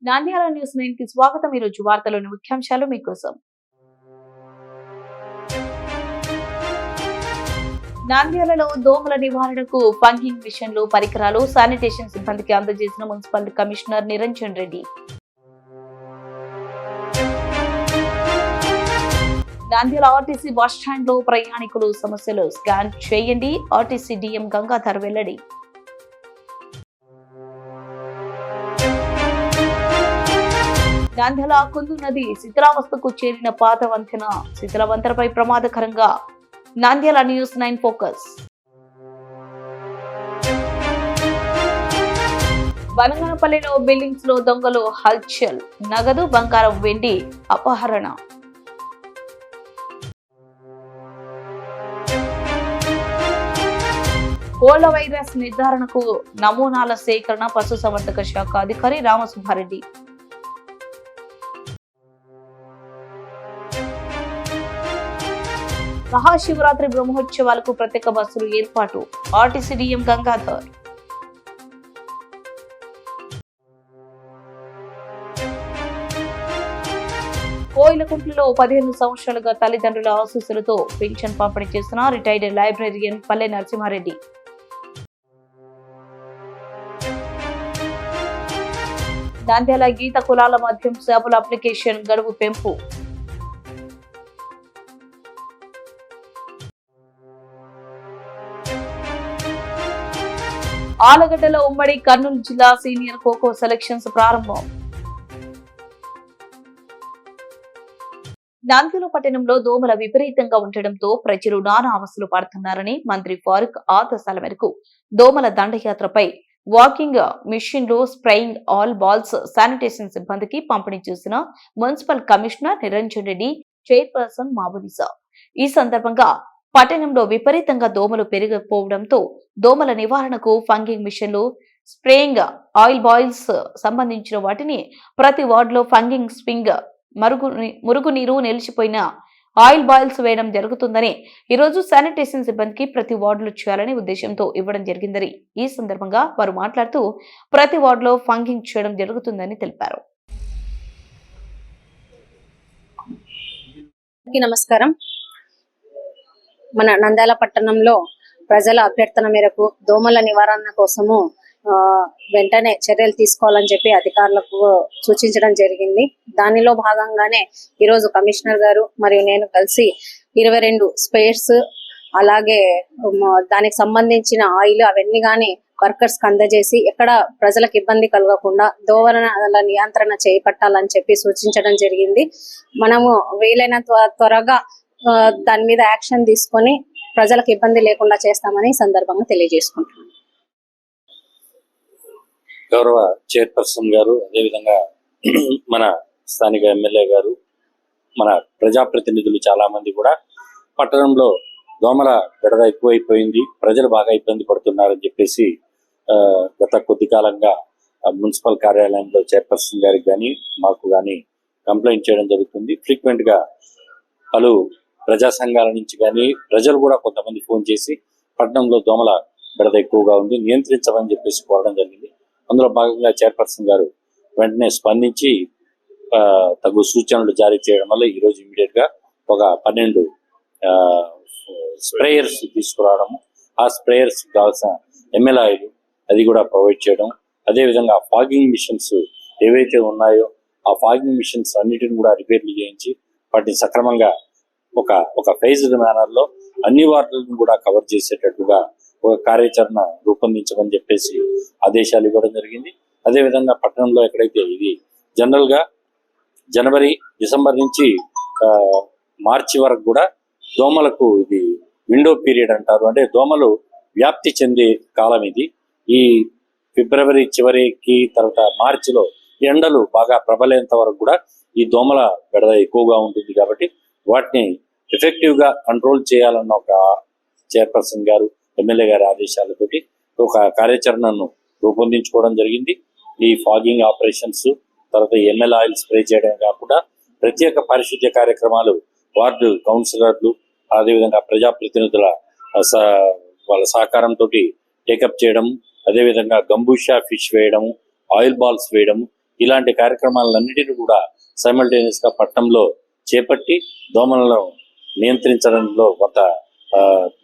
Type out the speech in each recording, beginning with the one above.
Nandyal news 9 కి స్వాగతం. ఈ రోజు వార్తలోని ముఖ్యాంశాలు మీకోసం. నాంద్యాలలో దోమల నివారణకు ఫంగింగ్ మిషన్లు, పరికరాలు, శానిటేషన్ సిబ్బందికి అందజేసిన municipal commissioner Niranjan Reddy. Nandyal RTC bus stand లో ప్రయాణికులు సమస్యలు స్కాన్ చేయండి. ఆర్టీసీ డిఎం గంగాధర్ వెల్లడి. నాంద్యాల కుందు నది శిథిలావస్థకు చేరిన పాత వంతెన, శిథిల వంతెనపై ప్రమాదకరంగా. Nandyal news 9 focus. బనగానపల్లిలో బిల్డింగ్స్ లో దొంగలు హల్చల్, నగదు, బంగారం, వెండి అపహరణ. కోళ్ల వైరస్ నిర్ధారణకు నమూనాల సేకరణ పశుసంవర్ధక శాఖ అధికారి రామసుబ్బారెడ్డి. మహాశివరాత్రి బ్రహ్మోత్సవాలకు ప్రత్యేక బస్సులు ఏర్పాటు. RTC DM Gangadhar. కోయిలకుంట్లలో 15 సంవత్సరాలుగా తల్లిదండ్రుల ఆశీస్సులతో పెన్షన్ పంపిణీ చేస్తున్న రిటైర్డ్ లైబ్రేరియన్ పల్లె నరసింహారెడ్డి. నాంద్యాల గీత కులాల మధ్యం సేవల అప్లికేషన్ గడువు పెంపు. ఆలగడ్డలో ఉమ్మడి కర్నూలు జిల్లా సీనియర్ ఖోఖో సెలక్షన్స్ ప్రారంభం. నాంద్యాల పట్టణంలో దోమల విపరీతంగా ఉండటంతో ప్రజలు నానా అవస్థలు పడుతున్నారని మంత్రి ఫారూక్ ఆదేశాల మేరకు దోమల దండయాత్రపై వాకింగ్ మిషన్లు, స్ప్రేయింగ్ ఆల్ బాల్స్, శానిటేషన్ సిబ్బందికి పంపిణీ చేసిన municipal commissioner Niranjan Reddy, chairperson Mabunisa. ఈ సందర్భంగా పట్టణంలో విపరీతంగా దోమలు పెరిగిపోవడంతో దోమల నివారణకు ఫంగింగ్ మిషన్లు, స్ప్రేయింగ్ ఆయిల్ బాయిల్స్ సంబంధించిన వాటిని ప్రతి వార్డులో ఫంగింగ్ స్వింగ్, మురుగునీరు నిలిచిపోయిన ఆయిల్ బాయిల్స్ వేయడం జరుగుతుందని, ఈరోజు శానిటేషన్ సిబ్బందికి ప్రతి వార్డులో చేయాలనే ఉద్దేశంతో ఇవ్వడం జరిగిందని, ఈ సందర్భంగా వారు మాట్లాడుతూ ప్రతి వార్డులో ఫంగింగ్ చేయడం జరుగుతుందని తెలిపారు. నమస్కారం. మన నంద్యాల పట్టణంలో ప్రజల అభ్యర్థన మేరకు దోమల నివారణ కోసము వెంటనే చర్యలు తీసుకోవాలని చెప్పి అధికారులకు సూచించడం జరిగింది. దానిలో భాగంగానే ఈరోజు కమిషనర్ గారు మరియు నేను కలిసి 22 స్పేర్స్, అలాగే దానికి సంబంధించిన ఆయిల్ అవన్నీ కానీ వర్కర్స్ కి అందజేసి ఎక్కడ ప్రజలకు ఇబ్బంది కలగకుండా దోమల నియంత్రణ చేపట్టాలని చెప్పి సూచించడం జరిగింది. మనము వీలైనంత త్వరగా దాని మీద యాక్షన్ తీసుకొని ప్రజలకు ఇబ్బంది లేకుండా చేస్తామని సందర్భంగా తెలియజేసుకుంటున్నాను. గౌరవ చైర్పర్సన్ గారు, అదేవిధంగా మన స్థానిక ఎమ్మెల్యే గారు, మన ప్రజాప్రతినిధులు చాలా మంది కూడా పట్టణంలో దోమల బెడద ఎక్కువైపోయింది, ప్రజలు బాగా ఇబ్బంది పడుతున్నారని చెప్పేసి గత కొద్ది కాలంగా మున్సిపల్ కార్యాలయంలో చైర్పర్సన్ గారికి కానీ మాకు కానీ కంప్లైంట్ చేయడం జరుగుతుంది. ఫ్రీక్వెంట్ గా పలు ప్రజా సంఘాల నుంచి కానీ ప్రజలు కూడా కొంతమంది ఫోన్ చేసి పట్టణంలో దోమల బెడద ఎక్కువగా ఉంది, నియంత్రించమని చెప్పేసి కోరడం జరిగింది. అందులో భాగంగా చైర్పర్సన్ గారు వెంటనే స్పందించి తగు సూచనలు జారీ చేయడం వల్ల ఈరోజు ఇమీడియట్ గా ఒక 12 స్ప్రేయర్స్ తీసుకురావడము, ఆ స్ప్రేయర్స్ కావాల్సిన ఎంఎల్ ఆయిల్ అది కూడా ప్రొవైడ్ చేయడం, అదేవిధంగా ఫాగింగ్ మిషన్స్ ఏవైతే ఉన్నాయో ఆ ఫాగింగ్ మిషన్స్ అన్నిటిని కూడా రిపేర్లు చేయించి వాటిని సక్రమంగా ఒక ఫేజ్డ్ మేనర్ లో అన్ని వార్డులను కూడా కవర్ చేసేటట్టుగా ఒక కార్యాచరణ రూపొందించమని చెప్పేసి ఆదేశాలు ఇవ్వడం జరిగింది. అదేవిధంగా పట్టణంలో ఎక్కడైతే ఇది జనరల్ గా జనవరి, డిసెంబర్ నుంచి మార్చి వరకు కూడా దోమలకు ఇది విండో పీరియడ్ అంటారు, అంటే దోమలు వ్యాప్తి చెందే కాలం ఇది. ఈ ఫిబ్రవరి చివరికి తర్వాత మార్చిలో ఎండలు బాగా ప్రబలేంత వరకు కూడా ఈ దోమల బెడద ఎక్కువగా ఉంటుంది. కాబట్టి వాటిని ఎఫెక్టివ్ గా కంట్రోల్ చేయాలన్న ఒక చైర్పర్సన్ గారు, ఎమ్మెల్యే గారి ఆదేశాలతోటి ఒక కార్యాచరణను రూపొందించుకోవడం జరిగింది. ఈ ఫాగింగ్ ఆపరేషన్స్, తర్వాత ఎంఎల్ ఆయిల్ స్ప్రే చేయడం కాకుండా ప్రత్యేక పారిశుద్ధ్య కార్యక్రమాలు వార్డు కౌన్సిలర్లు, అదేవిధంగా ప్రజాప్రతినిధుల వాళ్ళ సహకారంతో టేకప్ చేయడం, అదేవిధంగా గంబూషా ఫిష్ వేయడం, ఆయిల్ బాల్స్ వేయడం, ఇలాంటి కార్యక్రమాలన్నిటిని కూడా సైమల్టేనియస్ గా పట్టణంలో చేపట్టి దోమలను నియంత్రించడంలో కొంత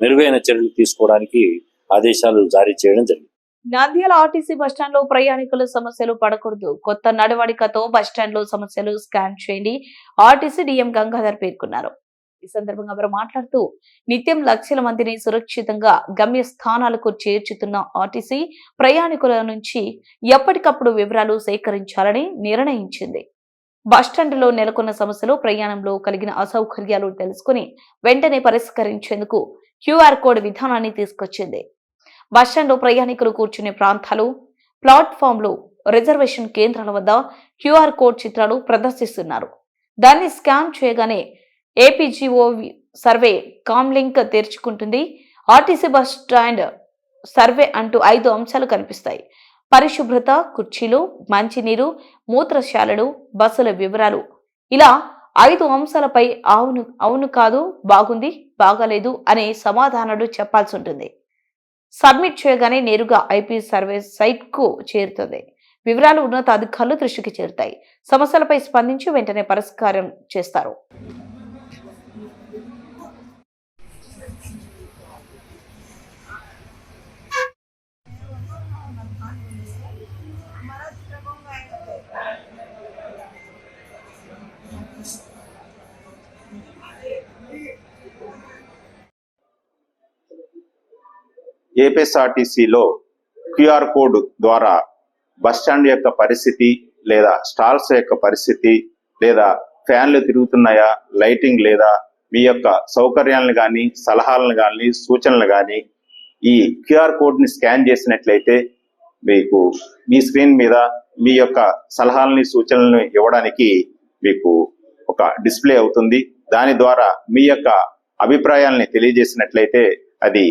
మెరుగైన చర్యలు తీసుకోవడానికి ఆదేశాలు జారీ చేయడం జరిగింది. నంద్యాల ఆర్టీసీ బస్టాండ్ లో ప్రయాణికుల సమస్యలు పడకూడదు, కొత్త నడవడికతో బస్టాండ్ లో సమస్యలు స్కాన్ చేయండి, ఆర్టీసీ డిఎం గంగాధర్ పేర్కొన్నారు. ఈ సందర్భంగా వారు మాట్లాడుతూ నిత్యం లక్షల మందిని సురక్షితంగా గమ్య స్థానాలకు చేర్చుతున్న ఆర్టీసీ ప్రయాణికుల నుంచి ఎప్పటికప్పుడు వివరాలు సేకరించాలని నిర్ణయించింది. బస్టాండ్లో నెలకొన్న సమస్యలు, ప్రయాణంలో కలిగిన అసౌకర్యాలు తెలుసుకుని వెంటనే పరిష్కరించేందుకు క్యూఆర్ కోడ్ విధానాన్ని తీసుకొచ్చింది. బస్టాండ్లో ప్రయాణికులు కూర్చునే ప్రాంతాలు, ప్లాట్ఫామ్లు, రిజర్వేషన్ కేంద్రాల వద్ద క్యూఆర్ కోడ్ చిత్రాలు ప్రదర్శిస్తున్నారు. దాన్ని స్కాన్ చేయగానే ఏపీజీఓ సర్వే కామ్లింక్ తెరుచుకుంటుంది. ఆర్టీసీ బస్ స్టాండ్ సర్వే అంటూ 5 అంశాలు కనిపిస్తాయి. పరిశుభ్రత, కుర్చీలు, మంచినీరు, మూత్రశాలలు, బస్సుల వివరాలు, ఇలా 5 అంశాలపై అవును కాదు, బాగుంది, బాగాలేదు అనే సమాధానాలు చెప్పాల్సి ఉంటుంది. సబ్మిట్ చేయగానే నేరుగా ఐపీ సర్వే సైట్ కు చేరుతుంది. వివరాలు ఉన్నతాధికారులు దృష్టికి చేరుతాయి. సమస్యలపై స్పందించి వెంటనే పరిష్కారం చేస్తారు. ఏపీఎస్ఆర్టీసీలో క్యూఆర్ కోడ్ ద్వారా బస్టాండ్ యొక్క పరిస్థితి, లేదా స్టాల్స్ యొక్క పరిస్థితి, లేదా ఫ్యాన్లు తిరుగుతున్నాయా, లైటింగ్ లేదా, మీ యొక్క సౌకర్యాలను కానీ, సలహాలను కానీ, సూచనలు కానీ ఈ క్యూఆర్ కోడ్ని స్కాన్ చేసినట్లయితే మీకు మీ స్క్రీన్ మీద మీ యొక్క సలహాలని, సూచనలను ఇవ్వడానికి మీకు ఒక డిస్ప్లే అవుతుంది. దాని ద్వారా మీ యొక్క అభిప్రాయాలని తెలియజేసినట్లయితే అది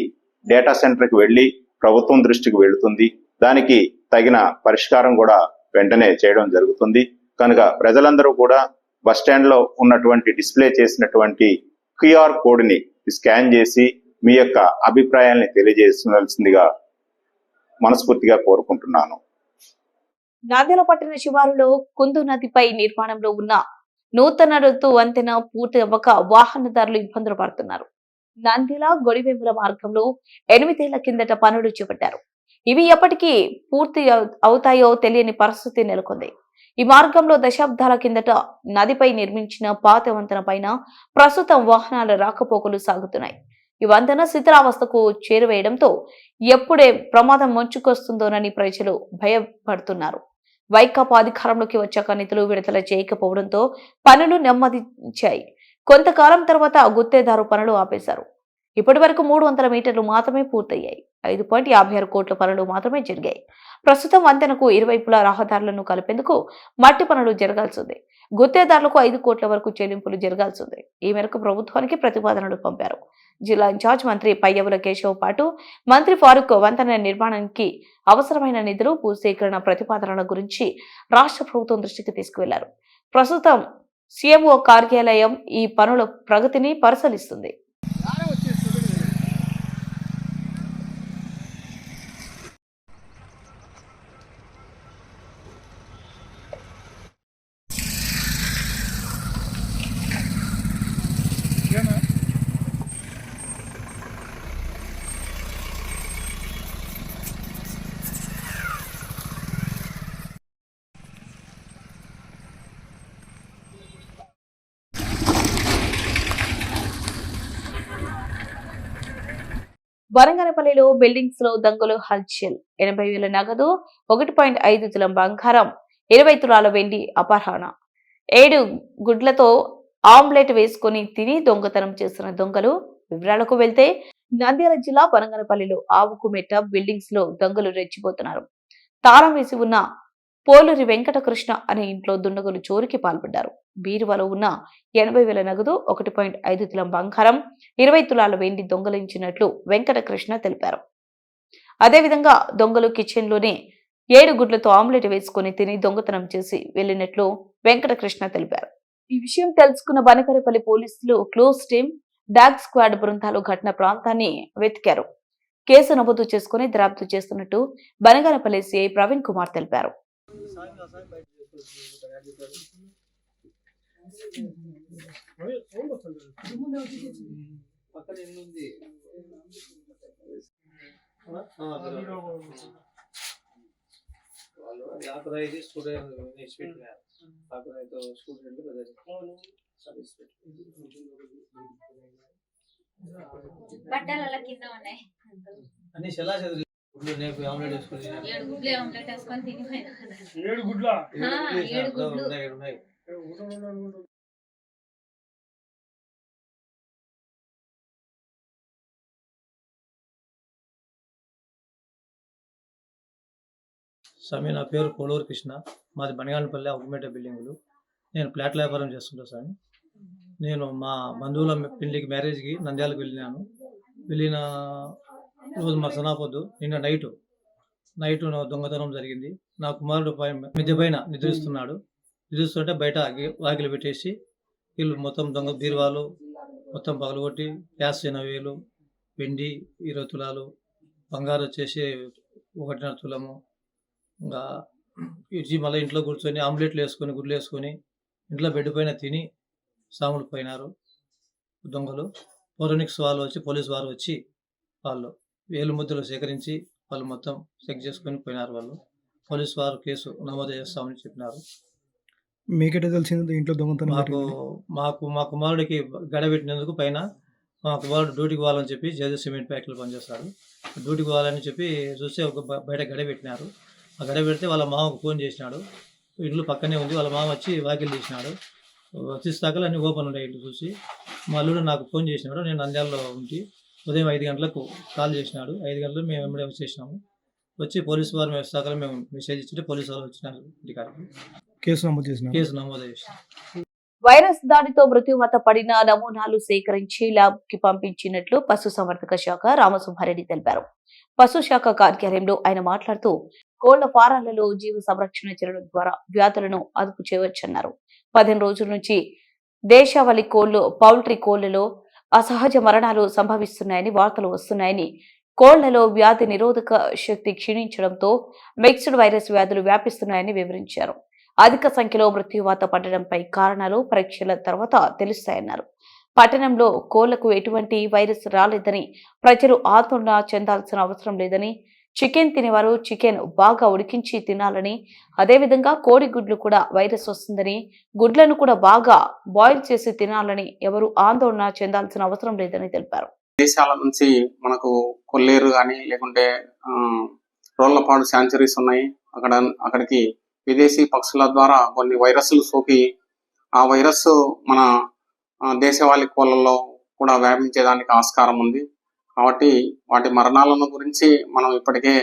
డేటా సెంటర్కి వెళ్ళి ప్రభుత్వం దృష్టికి వెళుతుంది. దానికి తగిన పరిష్కారం కూడా వెంటనే చేయడం జరుగుతుంది. కనుక ప్రజలందరూ కూడా బస్టాండ్ లో ఉన్నటువంటి డిస్ప్లే చేసినటువంటి క్యూఆర్ కోడ్ ని స్కాన్ చేసి మీ యొక్క అభిప్రాయాల్ని తెలియజేయాల్సిందిగా మనస్ఫూర్తిగా కోరుకుంటున్నాను. నంద్యాల పట్టణ శివారులో కుందు నదిపై నిర్మాణంలో ఉన్న నూతన ఋతు వంతెన పూర్తి అవ్వక వాహనదారులు ఇబ్బందులు పడుతున్నారు. నంద్యాల గొడివెంపుల మార్గంలో 8 ఏళ్ల కిందట పనులు చేపట్టారు. ఇవి ఎప్పటికీ పూర్తి అవుతాయో తెలియని పరిస్థితి నెలకొంది. ఈ మార్గంలో దశాబ్దాల కిందట నదిపై నిర్మించిన పాత వంతెన పైన ప్రస్తుతం వాహనాల రాకపోకలు సాగుతున్నాయి. ఈ వంతెన శిథిలావస్థకు చేరువేయడంతో ఎప్పుడే ప్రమాదం ముంచుకొస్తుందోనని ప్రజలు భయపడుతున్నారు. వైకాపా అధికారంలోకి వచ్చాక నిధులు విడుదల చేయకపోవడంతో పనులు నెమ్మదించాయి. కొంతకాలం తర్వాత గుత్తేదారు పనులు ఆపేశారు. ఇప్పటి వరకు 300 మీటర్లు మాత్రమే పూర్తయ్యాయి. 5.56 కోట్ల పనులు మాత్రమే జరిగాయి. ప్రస్తుతం వంతెనకు ఇరువైపులా రహదారులను కలిపేందుకు మట్టి పనులు జరగాల్సింది. గుత్తేదారులకు 5 కోట్ల వరకు చెల్లింపులు జరగాల్సింది. ఈ మేరకు ప్రభుత్వానికి ప్రతిపాదనలు పంపారు. జిల్లా ఇన్ఛార్జ్ మంత్రి పయ్యవుల కేశవ్ పాటు మంత్రి ఫారూక్ వంతెన నిర్మాణానికి అవసరమైన నిధులు, భూసేకరణ ప్రతిపాదనల గురించి రాష్ట్ర ప్రభుత్వం దృష్టికి తీసుకువెళ్లారు. ప్రస్తుతం సీఎంఓ కార్యాలయం ఈ పనుల ప్రగతిని పరిశీలిస్తుంది. వరంగనపల్లిలో బిల్డింగ్స్ లో దొంగలు హల్చల్. 80,000 నగదు, 1.5 తులం బంగారం, 20 తులాల వెండి అపహరణ. 7 గుడ్లతో ఆమ్లెట్ వేసుకుని తిని దొంగతనం చేస్తున్న దొంగలు. వివరాలకు వెళ్తే నంద్యాల జిల్లా వరంగనపల్లిలో ఆవుకుమెట్ట బిల్డింగ్స్ లో దొంగలు రెచ్చిపోతున్నారు. తాళం వేసి ఉన్న పోలూరి వెంకటకృష్ణ అనే ఇంట్లో దుండగులు చోరికి పాల్పడ్డారు. బీరువాలో ఉన్న 80,000 నగదు, 1.5 తులం బంగారం, 20 తులాల వెండి దొంగలించినట్లు వెంకటకృష్ణ తెలిపారు. అదేవిధంగా దొంగలు కిచెన్ లోనే 7 గుడ్లతో ఆమ్లెట్ వేసుకుని తిని దొంగతనం చేసి వెళ్లినట్లు వెంకటకృష్ణ తెలిపారు. ఈ విషయం తెలుసుకున్న బనకరపల్లి పోలీసులు క్లోజ్ టీం, డాగ్ స్క్వాడ్ బృందాలు ఘటన ప్రాంతాన్ని వెతికారు. కేసు నమోదు చేసుకుని దర్యాప్తు చేస్తున్నట్టు బనగానపల్లి సిఐ ప్రవీణ్ కుమార్ తెలిపారు. పక్కన ఎన్ని ఉంది వాళ్ళు ఆకురైతే స్టూడెంట్ నేర్చుకుంటున్నారు ఆకురైతే స్టూడెంట్లు కదా సర్వీస్ బట్టల కింద ఉన్నాయి అన్ని ఎలా చదివి గుడ్లు నేపు ఆమ్లెట్ వేసుకొని 7 గుడ్లు ఆమ్లెట్ వేసుకొని తినిపోయినా 7 గుడ్లా 7 గుడ్లు ఉన్నాయి స్వామి నా పేరు పోలూరు కృష్ణ మాది బనగానపల్లి అగ్గుమేట బిల్డింగులు నేను ఫ్లాట్ వ్యాపారం చేస్తుంటా స్వామి నేను మా బంధువుల పెళ్లికి మ్యారేజ్కి నంద్యాలకు వెళ్ళినాను వెళ్ళిన రోజు మా సనాపొద్దు నిన్న నైటు దొంగతనం జరిగింది నా కుమారుడు మిద్దె పైన నిద్రిస్తుంటే బయట వాకిలు పెట్టేసి వీళ్ళు మొత్తం దొంగ బీరువాలు మొత్తం పగలగొట్టి గ్యాస్ 80,000 వెండి 20 తులాలు బంగారు వచ్చేసి 1.5 తులము ఇంకా ఇచ్చి మళ్ళీ ఇంట్లో కూర్చొని ఆమ్లెట్లు వేసుకొని గుడ్లు వేసుకొని ఇంట్లో బెడ్ పైన తిని సాములు పోయినారు దొంగలు. ఫోరెనిక్స్ వాళ్ళు వచ్చి పోలీసు వారు వచ్చి వాళ్ళు వేలు ముద్రలు సేకరించి వాళ్ళు మొత్తం చెక్ చేసుకొని పోయినారు. వాళ్ళు పోలీసు వారు కేసు నమోదు చేస్తామని చెప్పినారు. మీకెట తెలిసింది ఇంట్లో దొంగతనం మా కుమారుడికి గడబెట్టినందుకు పైన మా కుమారుడు డ్యూటీకి పోవాలని చెప్పి జేజే సిమెంట్ ఫ్యాక్టరీలో పనిచేస్తాడు. డ్యూటీకి పోవాలని చెప్పి చూస్తే ఒక బయట గడబెట్టినారు. ఆ గడబెడితే వాళ్ళ మామకు ఫోన్ చేసినాడు. ఇల్లు పక్కనే ఉంది. వాళ్ళ మామ వచ్చి వాకిలు తీసినాడు. తీస్తాకలు అన్ని ఓపెన్ ఉండే ఇల్లు చూసి మా అల్లుడు నాకు ఫోన్ చేసినాడు. నేను నంద్యాలలో ఉండి ఉదయం 5 గంటలకు కాల్ చేసినాడు. 5 గంటలకు మేము వెంబడే వచ్చేసినాము. వచ్చి పోలీసు వారు వేస్తాకలు మేము మెసేజ్ ఇచ్చి పోలీసు వాళ్ళు వచ్చినారు. ఇంటికాడికి కేసు నమోదు చేసినారు. వైరస్ దాడితో మృత్యువాత పడిన నమూనాలు సేకరించి ల్యాబ్ కి పంపించినట్లు పశుసంవర్ధక శాఖ రామసుబ్బారెడ్డి తెలిపారు. పశు శాఖ కార్యాలయంలో ఆయన మాట్లాడుతూ కోళ్ల ఫారాలలో జీవ సంరక్షణ చర్యల ద్వారా వ్యాధులను అదుపు చేయవచ్చన్నారు. 15 రోజుల నుంచి దేశావళి కోళ్లు, పౌల్ట్రీ కోళ్లలో అసహజ మరణాలు సంభవిస్తున్నాయని వార్తలు వస్తున్నాయని, కోళ్లలో వ్యాధి నిరోధక శక్తి క్షీణించడంతో మిక్స్డ్ వైరస్ వ్యాధులు వ్యాపిస్తున్నాయని వివరించారు. అధిక సంఖ్యలో మృత్యువాత పడడంపై కారణాలు పరీక్షల తర్వాత తెలుస్తాయన్నారు. పట్టణంలో కోళ్లకు ఎటువంటి వైరస్ రాలేదని, ప్రజలు ఆందోళన చెందాల్సిన అవసరం లేదని, చికెన్ తినేవారు చికెన్ బాగా ఉడికించి తినాలని, అదేవిధంగా కోడి గుడ్లు కూడా వైరస్ వస్తుందని, గుడ్లను కూడా బాగా బాయిల్ చేసి తినాలని ఎవరు ఆందోళన చెందాల్సిన అవసరం లేదని తెలిపారు. దేశాల నుంచి మనకు కొల్లేరు కానీ లేకుంటే రోళ్లపాడు శాంచురీస్ ఉన్నాయి. అక్కడికి విదేశీ పక్షుల ద్వారా కొన్ని వైరస్లు సోకి ఆ వైరస్ మన దేశవాళీ కోళ్లలో కూడా వ్యాపించేదానికి ఆస్కారం ఉంది. కాబట్టి వాటి మరణాలను గురించి మనం ఇప్పటికే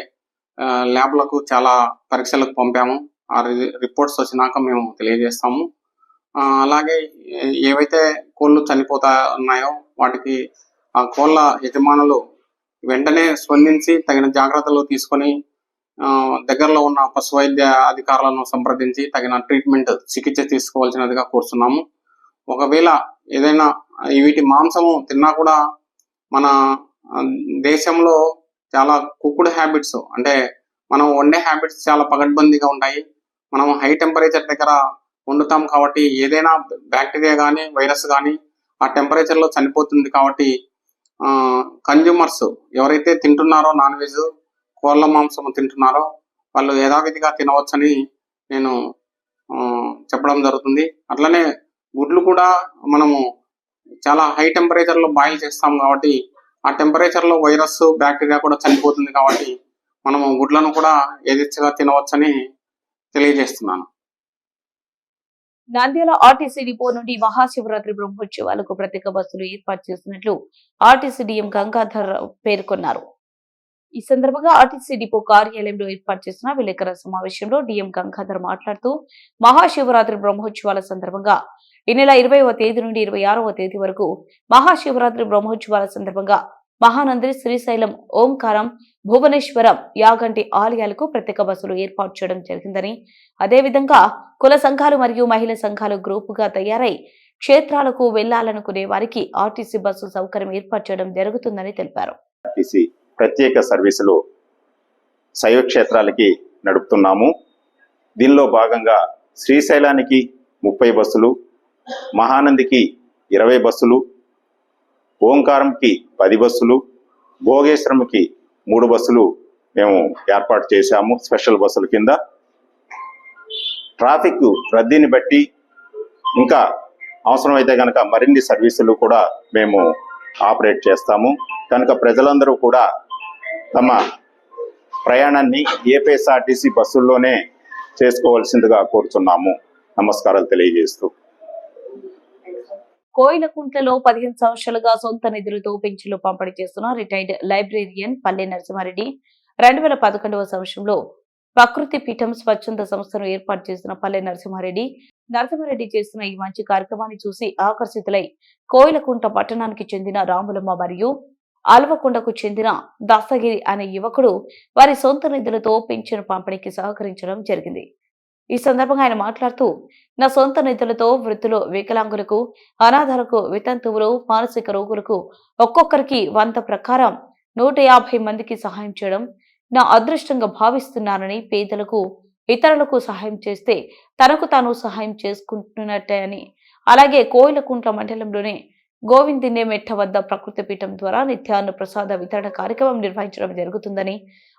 ల్యాబ్లకు చాలా పరీక్షలకు పంపాము. ఆ రిపోర్ట్స్ వచ్చినాక మేము తెలియజేస్తాము. అలాగే ఏవైతే కోళ్లు చనిపోతా ఉన్నాయో వాటికి ఆ కోళ్ల యజమానులు వెంటనే స్పందించి తగిన జాగ్రత్తలు తీసుకొని దగ్గరలో ఉన్న పశు వైద్య అధికారులను సంప్రదించి తగిన ట్రీట్మెంట్ చికిత్స తీసుకోవాల్సినదిగా కోరుతున్నాము. ఒకవేళ ఏదైనా వీటి మాంసము తిన్నా కూడా మన దేశంలో చాలా కుక్డ్ హ్యాబిట్స్ అంటే మనం వండే హ్యాబిట్స్ చాలా పగడ్బందీగా ఉంటాయి. మనం హై టెంపరేచర్ దగ్గర వండుతాం కాబట్టి ఏదైనా బ్యాక్టీరియా కానీ వైరస్ కానీ ఆ టెంపరేచర్లో చనిపోతుంది. కాబట్టి కన్జ్యూమర్స్ ఎవరైతే తింటున్నారో నాన్ వెజ్ కోళ్ళ మాంసం తింటున్నారో వాళ్ళు యథావిధిగా తినవచ్చని నేను చెప్పడం జరుగుతుంది. అట్లనే గుడ్లు కూడా మనము చాలా హై టెంపరేచర్లో బాయిల్ చేస్తాం కాబట్టి ఆ టెంపరేచర్లో వైరస్ బ్యాక్టీరియా కూడా చనిపోతుంది. కాబట్టి మనము గుడ్లను కూడా యథేచ్ఛగా తినవచ్చని తెలియజేస్తున్నాను. నంద్యాల ఆర్టీసీ డిపో నుండి మహాశివరాత్రి బ్రహ్మోత్సవాలకు ప్రత్యేక బస్సులు ఏర్పాటు చేసినట్లు ఆర్టీసీ డిఎం గంగాధర్ పేర్కొన్నారు. ఈ సందర్భంగా ఆర్టీసీ డిపో కార్యాలయంలో ఏర్పాటు చేసిన విలేకరుల సమావేశంలో డిఎం గంగాధర్ మాట్లాడుతూ మహాశివరాత్రి బ్రహ్మోత్సవాల సందర్భంగా ఈ నెల 20వ తేదీ నుండి 26వ తేదీ వరకు మహాశివరాత్రి బ్రహ్మోత్సవాల సందర్భంగా మహానంది, శ్రీశైలం, ఓంకారం, భువనేశ్వరం, యాగంటి ఆలయాలకు ప్రత్యేక బస్సులు ఏర్పాటు చేయడం జరిగిందని, అదేవిధంగా కుల సంఘాలు మరియు మహిళా సంఘాలు గ్రూపుగా తయారై క్షేత్రాలకు వెళ్లాలనుకునే వారికి ఆర్టీసీ బస్సు సౌకర్యం ఏర్పాటు చేయడం జరుగుతుందని తెలిపారు. ఆర్టీసీ ప్రత్యేక సర్వీసులు శైవ క్షేత్రాలకి నడుపుతున్నాము. దీనిలో భాగంగా శ్రీశైలానికి 30 బస్సులు, మహానందికి 20 బస్సులు, ఓంకారంకి 10 బస్సులు, భోగేశ్వరంకి 3 బస్సులు మేము ఏర్పాటు చేశాము స్పెషల్ బస్సుల కింద. ట్రాఫిక్ రద్దీని బట్టి ఇంకా అవసరమైతే కనుక మరిన్ని సర్వీసులు కూడా మేము ఆపరేట్ చేస్తాము. కనుక ప్రజలందరూ కూడా తమ ప్రయాణాన్ని ఏపీఎస్ఆర్టీసీ బస్సుల్లోనే చేసుకోవాల్సిందిగా కోరుతున్నాము. నమస్కారాలు తెలియజేస్తూ. కోయిలకుంట్లలో 15 సంవత్సరాలుగా సొంత నిధులతో పింఛన్లు పంపిణీ చేస్తున్న రిటైర్డ్ లైబ్రేరియన్ పల్లె నరసింహారెడ్డి 2011వ సంవత్సరంలో ప్రకృతి పీఠం స్వచ్ఛంద సంస్థను ఏర్పాటు చేసిన పల్లె నరసింహారెడ్డి చేస్తున్న ఈ మంచి కార్యక్రమాన్ని చూసి ఆకర్షితులై కోయిలకుంట పట్టణానికి చెందిన రాములమ్మ మరియు ఆల్వకొండకు చెందిన దస్తగిరి అనే యువకుడు వారి సొంత నిధులతో పింఛను పంపిణీకి సహకరించడం జరిగింది. ఈ సందర్భంగా ఆయన మాట్లాడుతూ, నా సొంత నిధులతో వృద్ధులు, వికలాంగులకు, అనాథలకు, వితంతువులు, మానసిక రోగులకు ఒక్కొక్కరికి 100 ప్రకారం 150 మందికి సహాయం చేయడం నా అదృష్టంగా భావిస్తున్నానని, పేదలకు, ఇతరులకు సహాయం చేస్తే తనకు తాను సహాయం చేసుకుంటున్నట్టే అని, అలాగే కోయిలకుంట్ల మండలంలోనే గోవిందిన్నే మెట్ట వద్ద ప్రకృతి పీఠం ద్వారా నిత్యాన్న ప్రసాద వితరణ కార్యక్రమం నిర్వహించడం జరుగుతుందని,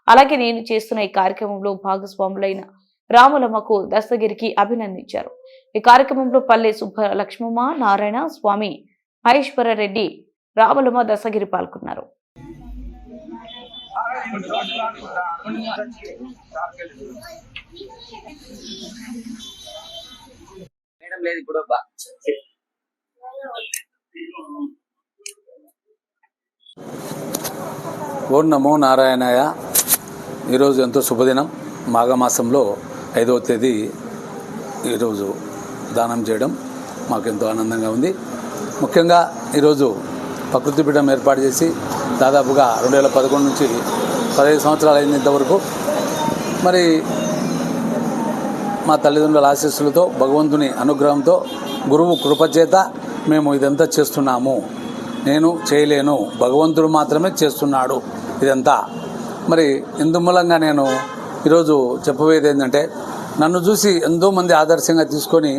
అలాగే నేను చేస్తున్న ఈ కార్యక్రమంలో భాగస్వాములైన రాములమ్మకు, దస్తగిరికి అభినందించారు. ఈ కార్యక్రమంలో పల్లె సుబ్బ లక్ష్మమ్మ, నారాయణ స్వామి, మహేశ్వర రెడ్డి, రాములమ్మ, దస్తగిరి పాల్గొన్నారు. ఓం నమో నారాయణాయ. ఈరోజు ఎంతో శుభదినం. మాఘమాసంలో 5వ తేదీ ఈరోజు దానం చేయడం మాకు ఎంతో ఆనందంగా ఉంది. ముఖ్యంగా ఈరోజు ప్రకృతి పీఠం ఏర్పాటు చేసి దాదాపుగా 2011 నుంచి 15 సంవత్సరాలు అయింది ఇంతవరకు. మరి మా తల్లిదండ్రుల ఆశీస్సులతో, భగవంతుని అనుగ్రహంతో, గురువు కృపచేత మేము ఇదంతా చేస్తున్నాము. నేను చేయలేను, భగవంతుడు మాత్రమే చేస్తున్నాడు ఇదంతా. మరి ఇందుమూలంగా నేను ఈరోజు చెప్పబోయేది ఏంటంటే, నన్ను చూసి ఎంతోమంది ఆదర్శంగా తీసుకొని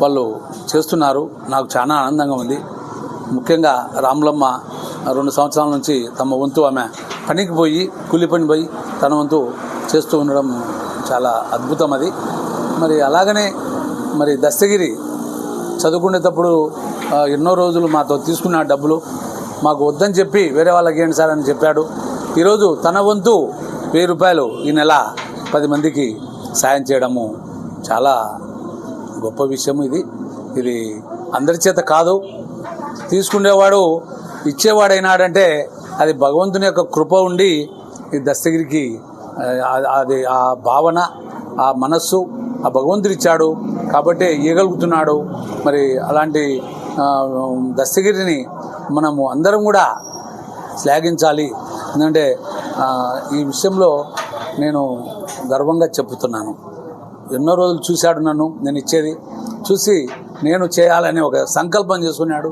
వాళ్ళు చేస్తున్నారు. నాకు చాలా ఆనందంగా ఉంది. ముఖ్యంగా రాములమ్మ 2 సంవత్సరాల నుంచి తమ వంతు ఆమె పనికి పోయి, కూలి పని పోయి తన వంతు చేస్తూ ఉండడం చాలా అద్భుతం అది. మరి అలాగనే మరి దస్తగిరి చదువుకునేటప్పుడు ఎన్నో రోజులు మాతో తీసుకున్న డబ్బులు మాకు వద్దని చెప్పి వేరే వాళ్ళకి ఏంటి సార్ అని చెప్పాడు. ఈరోజు తన వంతు 1000 రూపాయలు ఈ నెల 10 మందికి సాయం చేయడము చాలా గొప్ప విషయం. ఇది అందరి చేత కాదు. తీసుకునేవాడు ఇచ్చేవాడైనాడంటే అది భగవంతుని యొక్క కృప ఉండి ఈ దస్తగిరికి అది ఆ భావన, ఆ మనస్సు ఆ భగవంతుడు ఇచ్చాడు కాబట్టి ఇవ్వగలుగుతున్నాడు. మరి అలాంటి దస్తగిరిని మనము అందరం కూడా శ్లాఘించాలి. ఎందుకంటే ఈ విషయంలో నేను గర్వంగా చెప్తున్నాను. ఎన్నో రోజులు చూశాడు నన్ను, నేను ఇచ్చేది చూసి నేను చేయాలని ఒక సంకల్పం చేసుకున్నాడు.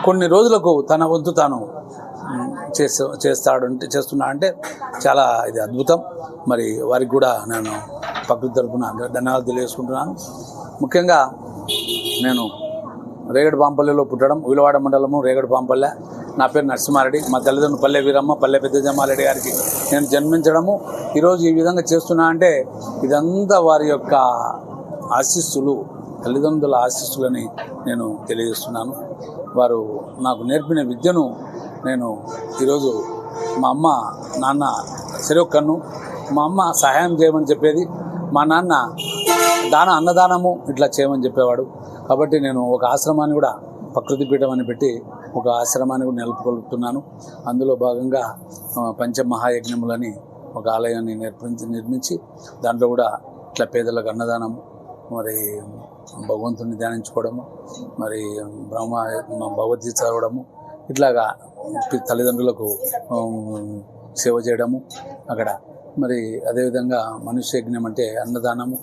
కొన్ని రోజులకు తన వంతు తాను చేస్తున్నా అంటే చాలా ఇది అద్భుతం. మరి వారికి కూడా నేను ప్రకృతి తరపున ధన్యవాదాలు తెలియజేసుకుంటున్నాను. ముఖ్యంగా నేను రేగడి పాంపల్లెలో పుట్టడం, ఉయిలవాడ మండలము రేగడి పాంపల్లె. నా పేరు నరసింహారెడ్డి. మా తల్లిదండ్రులు పల్లె వీరమ్మ, పల్లె పెద్ద జమ్మారెడ్డి గారికి నేను జన్మించడము, ఈరోజు ఈ విధంగా చేస్తున్నా అంటే ఇదంతా వారి యొక్క ఆశీస్సులు, తల్లిదండ్రుల ఆశీస్సులని నేను తెలియజేస్తున్నాను. వారు నాకు నేర్పిన విద్యను నేను ఈరోజు మా అమ్మ నాన్న చెరొక్కను, మా అమ్మ సహాయం చేయమని చెప్పేది, మా నాన్న అన్నదానము ఇట్లా చేయమని చెప్పేవాడు. కాబట్టి నేను ఒక ఆశ్రమాన్ని కూడా ప్రకృతి పీఠం అని పెట్టి ఒక ఆశ్రమాన్ని కూడా నెలకొల్పుతున్నాను. అందులో భాగంగా పంచమహాయజ్ఞములని ఒక ఆలయాన్ని నిర్మించి దాంట్లో కూడా ఇట్లా పేదలకు అన్నదానము, మరి భగవంతుని ధ్యానించుకోవడము, మరి భగవద్గీత చదవడము, ఇట్లాగా తల్లిదండ్రులకు సేవ చేయడము అక్కడ. మరి అదేవిధంగా మనుష్య యజ్ఞం అంటే అన్నదానము,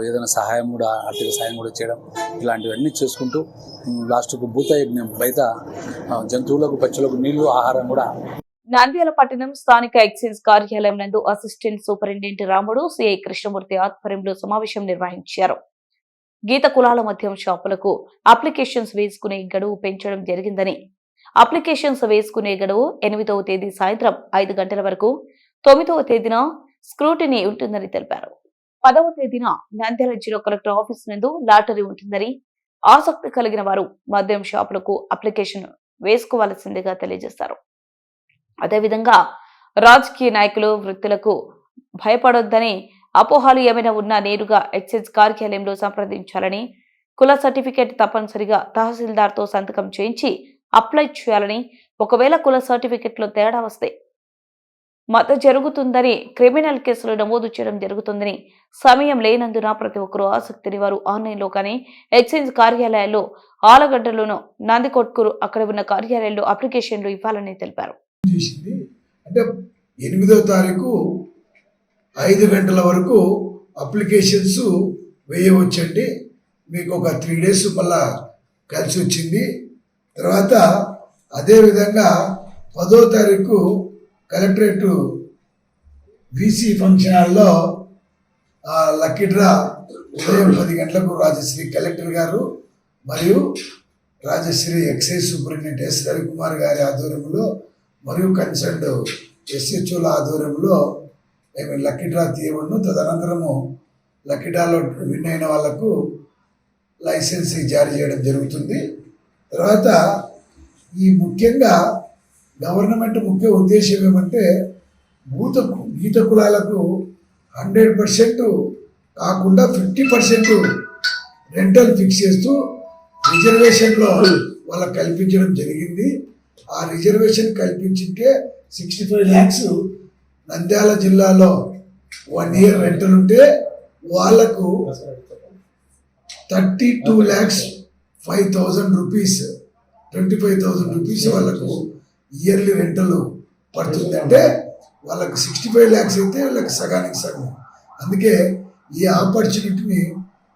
ఏదైనా సహాయం కూడా, ఆర్థిక సహాయం కూడా చేయడం, ఇలాంటివన్నీ చేసుకుంటూ లాస్ట్కు భూత యజ్ఞం, బయట జంతువులకు, పక్షులకు నీళ్లు, ఆహారం కూడా. నంద్యాల పట్టణం స్థానిక ఎక్సైజ్ కార్యాలయం నందు అసిస్టెంట్ సూపరింటెండెంట్ రాముడు, సిఐ కృష్ణమూర్తి ఆధ్వర్యంలో సమావేశం నిర్వహించారు. గీత కులాల మద్యం షాపులకు అప్లికేషన్స్ వేసుకునే గడువు పెంచడం జరిగిందని, అప్లికేషన్స్ వేసుకునే గడువు 8వ తేదీ సాయంత్రం 5 గంటల వరకు, 9వ తేదీన స్క్రూటినీ ఉంటుందని తెలిపారు. 10వ తేదీన నంద్యాల జిల్లా కలెక్టర్ ఆఫీస్ నందు లాటరీ ఉంటుందని, ఆసక్తి కలిగిన వారు మద్యం షాపులకు అప్లికేషన్ వేసుకోవాల్సిందిగా తెలియజేశారు. అదేవిధంగా రాజకీయ నాయకులు, వృత్తులకు భయపడొద్దని, అపోహలు ఏమైనా ఉన్నా నేరుగా ఎక్సైజ్ కార్యాలయంలో సంప్రదించాలని, కుల సర్టిఫికేట్ తప్పనిసరిగా తహసీల్దార్తో సంతకం చేయించి అప్లై చేయాలని, ఒకవేళ కుల సర్టిఫికేట్లో తేడా వస్తే మత జరుగుతుందని, క్రిమినల్ కేసులు నమోదు చేయడం జరుగుతుందని, సమయం లేనందున ప్రతి ఒక్కరూ ఆసక్తిని వారు ఆన్లైన్లో కానీ ఎక్సైజ్ కార్యాలయాల్లో ఆలగడ్డలోనూ, నందికొట్కూరు అక్కడ ఉన్న కార్యాలయాల్లో అప్లికేషన్లు ఇవ్వాలని తెలిపారు. అంటే 8వ తారీఖు 5 గంటల వరకు అప్లికేషన్స్ వేయవచ్చండి. మీకు ఒక 3 days మళ్ళా కలిసి వచ్చింది. తర్వాత అదేవిధంగా 10వ తారీఖు కలెక్టరేట్ వీసీ ఫంక్షన్ హాల్లో లక్కీ డ్రా ఉదయం 10 గంటలకు రాజశ్రీ కలెక్టర్ గారు మరియు రాజశ్రీ ఎక్సైజ్ సూపరింటెండెంట్ ఎస్ రవికుమార్ గారి ఆధ్వర్యంలో మరియు కన్సర్న్డ్ ఎస్హెచ్ఓల ఆధ్వర్యంలో మేము లక్కీ డ్రా తీయబడును. తదనంతరము లక్కీ డ్రాలో విన్ అయిన వాళ్లకు లైసెన్స్ జారీ చేయడం జరుగుతుంది. తర్వాత ఈ ముఖ్యంగా గవర్నమెంట్ ముఖ్య ఉద్దేశం ఏమంటే గీత కులాలకు 100% కాకుండా 50% రెంటల్ ఫిక్స్ చేస్తూ రిజర్వేషన్లో వాళ్ళకి కల్పించడం జరిగింది. ఆ రిజర్వేషన్ కల్పించింటే 65 lakhs నంద్యాల జిల్లాలో 1 year రెంటల్ ఉంటే వాళ్లకు 32,05,000 rupees 25,000 rupees వాళ్ళకు ఇయర్లీ రెంటల్ పడుతుంది. అంటే వాళ్ళకి 65 lakhs అయితే వాళ్ళకి సగానికి సగం. అందుకే ఈ ఆపర్చునిటీని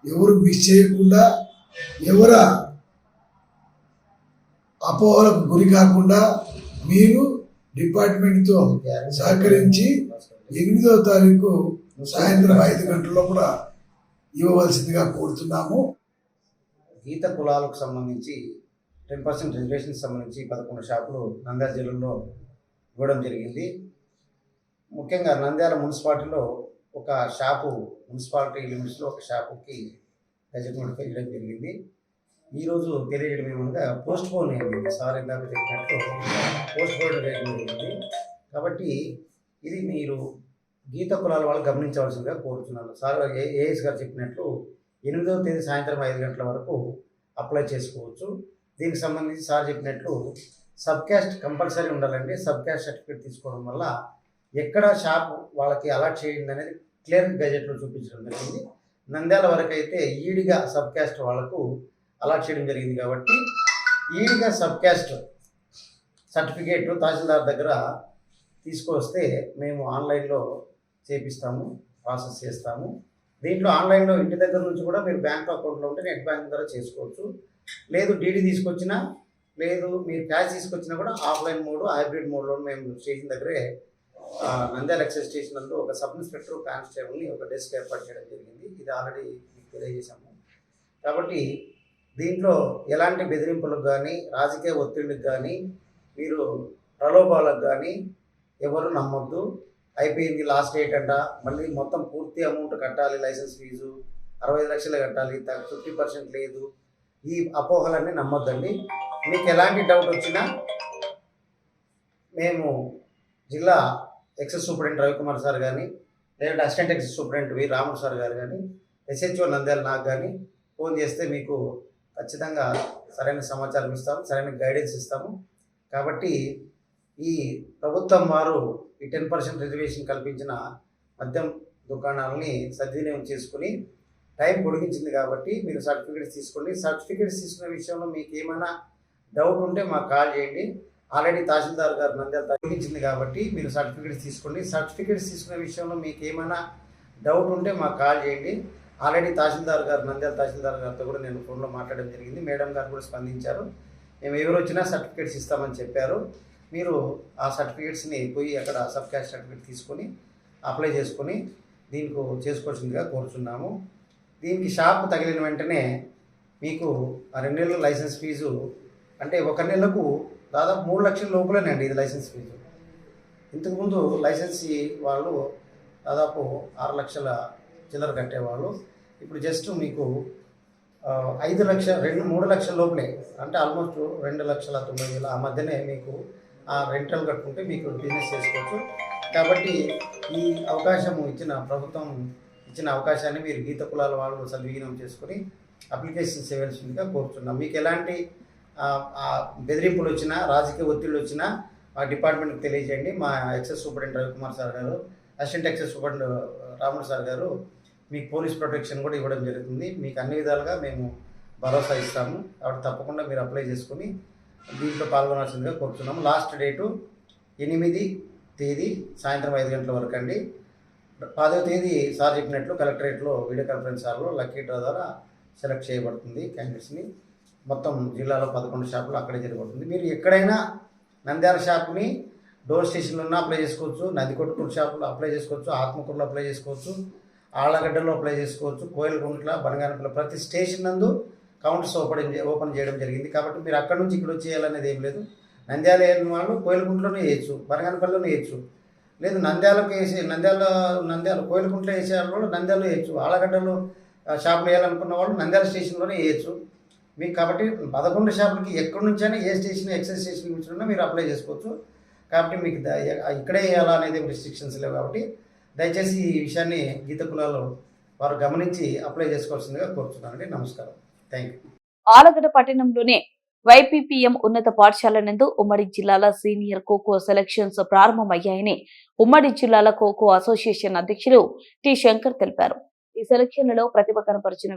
ఎవరు మిస్ చేయకుండా, ఎవర అపోహలకు గురి కాకుండా మీరు డిపార్ట్మెంట్తో సహకరించి 8వ తారీఖు సాయంత్రం 5 గంటల్లో కూడా ఇవ్వవలసిందిగా కోరుతున్నాము. గీత కులాలకు సంబంధించి 10% రిజర్వేషన్ సంబంధించి 11 షాపులు నంద్యాల జిల్లాలో ఇవ్వడం జరిగింది. ముఖ్యంగా నంద్యాల మున్సిపాలిటీలో ఒక షాపు, మున్సిపాలిటీ లిమిట్స్లో ఒక షాపుకి గజెట్ నోటిఫై చేయడం జరిగింది. ఈరోజు తెలియజేయడం ఏమనగా పోస్ట్ పోన్ అయింది. సార్ ఇందాక చెప్పినట్టు పోస్ట్ పోన్ చేయడం జరిగింది. కాబట్టి ఇది మీరు గీత కులాల వాళ్ళు గమనించవలసిందిగా కోరుతున్నాను. సార్ ఏఎస్ గారు చెప్పినట్లు 8వ తేదీ సాయంత్రం 5 గంటల వరకు అప్లై చేసుకోవచ్చు. దీనికి సంబంధించి సార్ చెప్పినట్లు సబ్ క్యాస్ట్ కంపల్సరీ ఉండాలండి. సబ్ క్యాస్ట్ సర్టిఫికేట్ తీసుకోవడం వల్ల ఎక్కడ షాప్ వాళ్ళకి అలాట్ చేయండి అనేది క్లియర్ గజెట్లో చూపించడం జరిగింది. నంద్యాల వరకు అయితే ఈడిగా సబ్ క్యాస్ట్ వాళ్లకు అలాట్ చేయడం జరిగింది. కాబట్టి ఈడిగా సబ్ క్యాస్ట్ సర్టిఫికేట్ తహసీల్దార్ దగ్గర తీసుకొస్తే మేము ఆన్లైన్లో చేపిస్తాము, ప్రాసెస్ చేస్తాము. దీంట్లో ఆన్లైన్లో ఇంటి దగ్గర నుంచి కూడా మీరు బ్యాంక్ అకౌంట్లో ఉంటే నెట్ బ్యాంక్ ద్వారా చేసుకోవచ్చు. లేదు డీడీ తీసుకొచ్చినా, లేదు మీరు క్యాష్ తీసుకొచ్చినా కూడా ఆఫ్లైన్ మోడ్, హైబ్రిడ్ మోడ్లో మేము స్టేషన్ దగ్గరే నంద్యాల ఎక్సైజ్ స్టేషన్ నందు ఒక సబ్ ఇన్స్పెక్టర్, కానిస్టేబుల్ని ఒక డెస్క్ ఏర్పాటు చేయడం జరిగింది. ఇది ఆల్రెడీ మీకు తెలియజేశాము. కాబట్టి దీంట్లో ఎలాంటి బెదిరింపులకు కానీ, రాజకీయ ఒత్తిడికి కానీ, మీరు ప్రలోభాలకు కానీ ఎవరు నమ్మొద్దు. అయిపోయింది, లాస్ట్ డేట్ అంట, మళ్ళీ మొత్తం పూర్తి అమౌంట్ కట్టాలి, లైసెన్స్ ఫీజు 65 లక్షలు కట్టాలి, 50% లేదు, ఈ అపోహలన్నీ నమ్మొద్దండి. మీకు ఎలాంటి డౌట్ వచ్చినా మేము జిల్లా ఎక్సైజ్ సూపరింటెండెంట్ రవికుమార్ సార్ కానీ, లేదంటే అసిస్టెంట్ ఎక్సైజ్ సూపరింటెండెంట్ వి రాముడు సార్ గారు కానీ, ఎస్హెచ్ఓ నంద్యాల నాకు కానీ ఫోన్ చేస్తే మీకు ఖచ్చితంగా సరైన సమాచారం ఇస్తాము, సరైన గైడెన్స్ ఇస్తాము. కాబట్టి ఈ ప్రభుత్వం వారు ఈ 10% రిజర్వేషన్ కల్పించిన మద్యం దుకాణాలని సద్వినియోగం చేసుకుని టైం పొడిగించింది. కాబట్టి మీరు సర్టిఫికేట్స్ తీసుకోండి. సర్టిఫికేట్స్ తీసుకునే విషయంలో మీకు ఏమైనా డౌట్ ఉంటే మాకు కాల్ చేయండి. ఆల్రెడీ తహసీల్దార్ గారు నంద్యాల తగ్గించింది కాబట్టి మీరు సర్టిఫికేట్స్ తీసుకోండి. సర్టిఫికేట్స్ తీసుకునే విషయంలో మీకు ఏమైనా డౌట్ ఉంటే మాకు కాల్ చేయండి. ఆల్రెడీ తహసీల్దార్ గారు, నంద్యాల తహసీల్దార్ గారితో కూడా నేను ఫోన్లో మాట్లాడడం జరిగింది. మేడం గారు కూడా స్పందించారు. మేము ఎవరు వచ్చినా సర్టిఫికేట్స్ ఇస్తామని చెప్పారు. మీరు ఆ సర్టిఫికేట్స్ని పోయి అక్కడ సబ్ క్యాస్ట్ సర్టిఫికేట్ తీసుకొని అప్లై చేసుకొని దీనికి చేసుకోవాల్సిందిగా కోరుచున్నాము. దీనికి షాప్ తగిలిన వెంటనే మీకు ఆ 2 నెలల లైసెన్స్ ఫీజు అంటే 1 నెలకు దాదాపు 3 లక్షల లోపలేనండి ఇది లైసెన్స్ ఫీజు. ఇంతకుముందు లైసెన్సీ వాళ్ళు దాదాపు 6 లక్షల చిల్లర కట్టేవాళ్ళు. ఇప్పుడు జస్ట్ మీకు 5 లక్షల 3 లక్షల లోపలే అంటే ఆల్మోస్ట్ 2,90,000 ఆ మధ్యనే మీకు ఆ రెంటల్ కట్టుకుంటే మీకు బిజినెస్ చేసుకోవచ్చు. కాబట్టి ఈ అవకాశం ప్రభుత్వం ఇచ్చిన అవకాశాన్ని మీరు గీత కులాల వాళ్ళు సద్వినియోగం చేసుకొని అప్లికేషన్స్ ఇవ్వాల్సిందిగా కోరుతున్నాం. మీకు ఎలాంటి బెదిరింపులు వచ్చినా రాజకీయ ఒత్తిళ్ళు వచ్చినా మా డిపార్ట్మెంట్కి తెలియజేయండి. మా ఎక్సైజ్ సూపరింటెండెంట్ రవికుమార్ సార్ గారు, అసిస్టెంట్ ఎక్సైజ్ సూపరింటెండెంట్ రాముడు సార్ గారు మీకు పోలీస్ ప్రొటెక్షన్ కూడా ఇవ్వడం జరుగుతుంది. మీకు అన్ని విధాలుగా మేము భరోసా ఇస్తాము. కాబట్టి తప్పకుండా మీరు అప్లై చేసుకుని దీంట్లో పాల్గొనాల్సిందిగా కోరుతున్నాము. లాస్ట్ డేటు 8 తేదీ సాయంత్రం 5 గంటల వరకు అండి. 10వ తేదీ సార్ చెప్పినట్లు కలెక్టరేట్లో వీడియో కాన్ఫరెన్స్ హాల్లో లక్కీ డ్రా ద్వారా సెలెక్ట్ చేయబడుతుంది క్యాండిడేట్స్ని. మొత్తం జిల్లాలో 11 షాపులు అక్కడే జరగబడుతుంది. మీరు ఎక్కడైనా నంద్యాల షాపుని డోర్ స్టేషన్లో ఉన్న అప్లై చేసుకోవచ్చు, నందికొట్కూరు షాపులో అప్లై చేసుకోవచ్చు, ఆత్మకూరులో అప్లై చేసుకోవచ్చు, ఆళ్ళగడ్డలో అప్లై చేసుకోవచ్చు, కోయలగుంట్ల, బనగానపల్లి ప్రతి స్టేషన్ నందు కౌంటర్స్ ఓపెన్ చేయడం జరిగింది. కాబట్టి మీరు అక్కడి నుంచి ఇక్కడ చేయాలనేది ఏం లేదు. నంద్యాల వెళ్ళిన వాళ్ళు కోయలగుంట్లోనే వేయచ్చు, బనగానపల్లిలోనే వేయచ్చు, లేదు నంద్యాలకు వేసే నంద్యాల కోయలగుంట్లో వేసే వాళ్ళు కూడా నంద్యాలలో వేయచ్చు, ఆళ్ళగడ్డలో షాపులు వేయాలనుకున్న వాళ్ళు నంద్యాల స్టేషన్లోనే వేయచ్చు. మీకు కాబట్టి 11 షాపులకి ఎక్కడి నుంచైనా ఏ స్టేషన్ ఎక్సైజ్ స్టేషన్ నుంచి ఉన్నా మీరు అప్లై చేసుకోవచ్చు. కాబట్టి మీకు ఇక్కడే వేయాలా అనేది రిస్ట్రిక్షన్స్ లేవు. కాబట్టి దయచేసి ఈ విషయాన్ని గీత కులాలు వారు గమనించి అప్లై చేసుకోవాల్సిందిగా కోరుతున్నానండి. నమస్కారం. Thank you. ఆలగడ్డ పట్టణంలోనే వైపీపీఎం ఉన్నత పాఠశాల నందు ఉమ్మడి జిల్లాల సీనియర్ ఖోఖో సెలక్షన్స్ ప్రారంభమయ్యాయని ఉమ్మడి జిల్లాల ఖోఖో అసోసియేషన్ అధ్యక్షులు టి శంకర్ తెలిపారు. ఈ సెలక్షన్లలో ప్రతిభ కనపరిచిన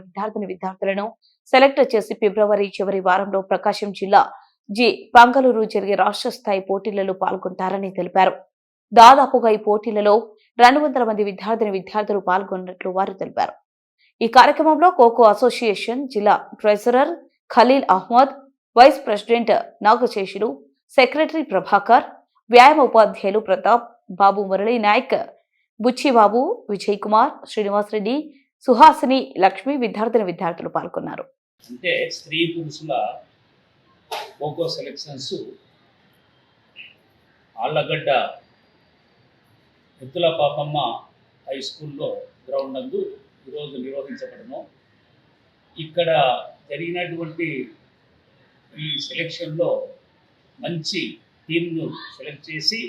విద్యార్థులను సెలెక్ట్ చేసి ఫిబ్రవరి చివరి వారంలో ప్రకాశం జిల్లా పంగలూరు జరిగే రాష్ట్ర స్థాయి పోటీలలో పాల్గొంటారని తెలిపారు. దాదాపుగా ఈ పోటీలలో 200 మంది విద్యార్థులు పాల్గొన్నట్లు వారు తెలిపారు. ఈ కార్యక్రమంలో ఖోఖో అసోసియేషన్ జిల్లా treasurer Khaleel Ahmed, vice president Nagaseshulu, secretary Prabhakar, వ్యాయామ ఉపాధ్యాయులు ప్రతాప్, బాబు మురళీ నాయక్, బుచ్చిబాబు, విజయ్ కుమార్, శ్రీనివాస్ రెడ్డి, సుహాసిని, లక్ష్మి విద్యార్థులు పాల్గొన్నారు. అంటే స్త్రీ పురుషుల ఖోఖో సెలక్షన్స్ ఆళ్ళగడ్డ ఎత్తుల పాపమ్మ హై స్కూల్లో గ్రౌండ్ నందు ఈరోజు నిర్వహించబడను. ఇక్కడ జరిగినటువంటి ఈ సెలక్షన్లో మంచి టీంను సెలెక్ట్ చేసి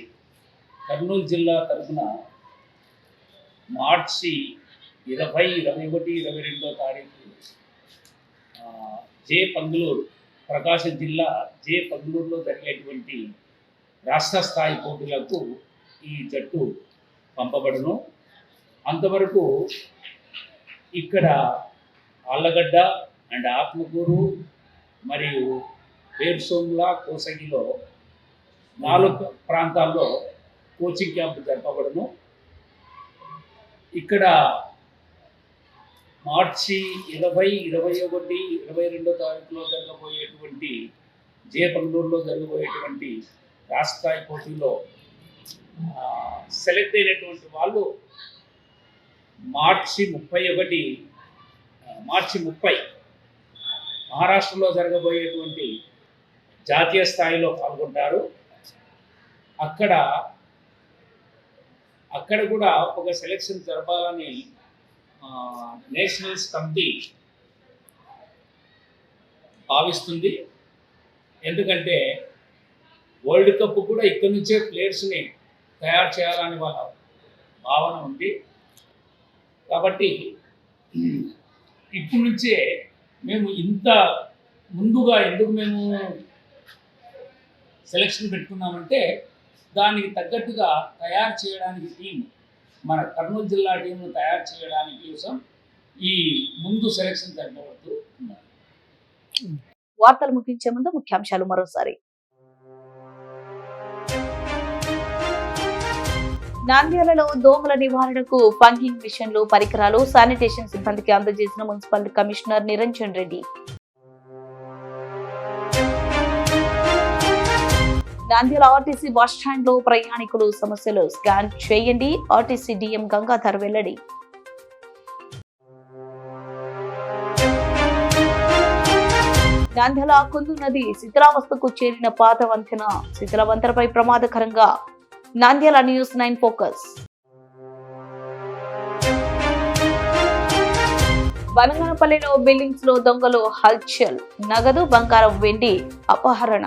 కర్నూలు జిల్లా తరఫున మార్చి 20, 21, 22వ తారీఖు పంగలూరు ప్రకాశం జిల్లా పంగలూరులో జరిగేటువంటి రాష్ట్ర స్థాయి పోటీలకు ఈ జట్టు పంపబడును. అంతవరకు ఇక్కడ ఆళ్ళగడ్డ అండ్ ఆత్మకూరు మరియు పేర్సోమ్ల, కోసగిలో 4 ప్రాంతాల్లో కోచింగ్ క్యాంపు జరపబడును. ఇక్కడ మార్చి 20, 21, 22వ తారీఖులో జరగబోయేటువంటి పంగలూరులో జరగబోయేటువంటి రాష్ట్ర స్థాయి పోటీలో సెలెక్ట్ అయినటువంటి వాళ్ళు మార్చి 30 మహారాష్ట్రలో జరగబోయేటువంటి జాతీయ స్థాయిలో పాల్గొంటారు. అక్కడ కూడా ఒక సెలెక్షన్ జరపాలని నేషనల్స్ కమిటీ భావిస్తుంది. ఎందుకంటే వరల్డ్ కప్ కూడా ఇక్కడి నుంచే ప్లేయర్స్ని తయారు చేయాలని వాళ్ళ భావన ఉంది. కాబట్టి ఇప్పటి నుంచే మేము ఇంత ముందుగా ఎందుకు మేము సెలక్షన్ పెట్టుకున్నామంటే దానికి తగ్గట్టుగా తయారు చేయడానికి టీం, మన కర్నూలు జిల్లా టీంను తయారు చేయడానికి కోసం ఈ ముందు సెలక్షన్ జరగవద్దు. వార్తలు ముగించే ముందు ముఖ్యాంశాలు మరోసారి. నంద్యాలలో దోమల నివారణకు ఫంగింగ్ మిషన్లు, పరికరాలు, శానిటేషన్ సిబ్బందికి అందజేసిన municipal commissioner Niranjan Reddy. Nandyal RTC bus stand లో ప్రయాణికులు సమస్యలు స్కాన్ చేయండి, ఆర్టీసీ డిఎం గంగాధర్ వెల్లడి. నంద్యాల కుందు నది శిథిలావస్థకు చేరిన పాత వంతెన శిథిల వంతెనపై ప్రమాదకరంగా నంద్యాల న్యూస్ 9 ఫోకస్. బనగానపల్లిలో బిల్డింగ్స్ లో దొంగలు హల్చల్, నగదు బంగారం వెండి అపహరణ.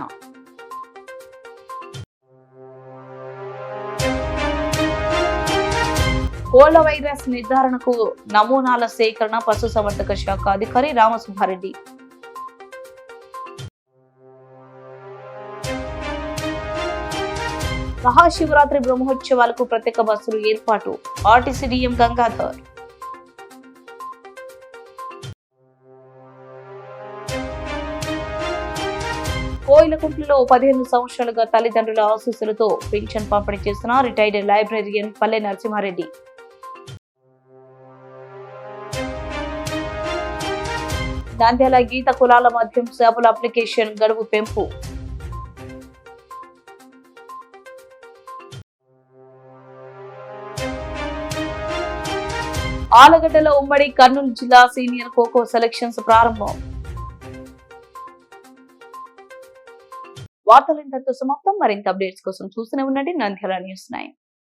కోళ్ల వైరస్ నిర్ధారణకు నమూనాల సేకరణ పశుసంవర్ధక శాఖ అధికారి రామసుబ్బారెడ్డి. మహాశివరాత్రి బ్రహ్మోత్సవాలకు ప్రత్యేక బస్సులు ఏర్పాటు ఆర్టీసీ డిఎం గంగాధర్. కోయిలకుంట్లలో 15 సంవత్సరాలుగా తల్లిదండ్రుల ఆశీస్సులతో పెన్షన్ పంపిణీ చేసిన రిటైర్డ్ లైబ్రేరియన్ పల్లె నరసింహారెడ్డి. నంద్యాల గీత కులాల మద్యం షాపుల అప్లికేషన్ గడువు పెంపు. ఆలగడ్డలో ఉమ్మడి కర్నూలు జిల్లా సీనియర్ ఖోఖో సెలక్షన్స్ ప్రారంభం. వార్తలు ఇంతటితో సమాప్తం. మరింత అప్డేట్స్ కోసం చూస్తూనే ఉండండి నంద్యాల న్యూస్ 9.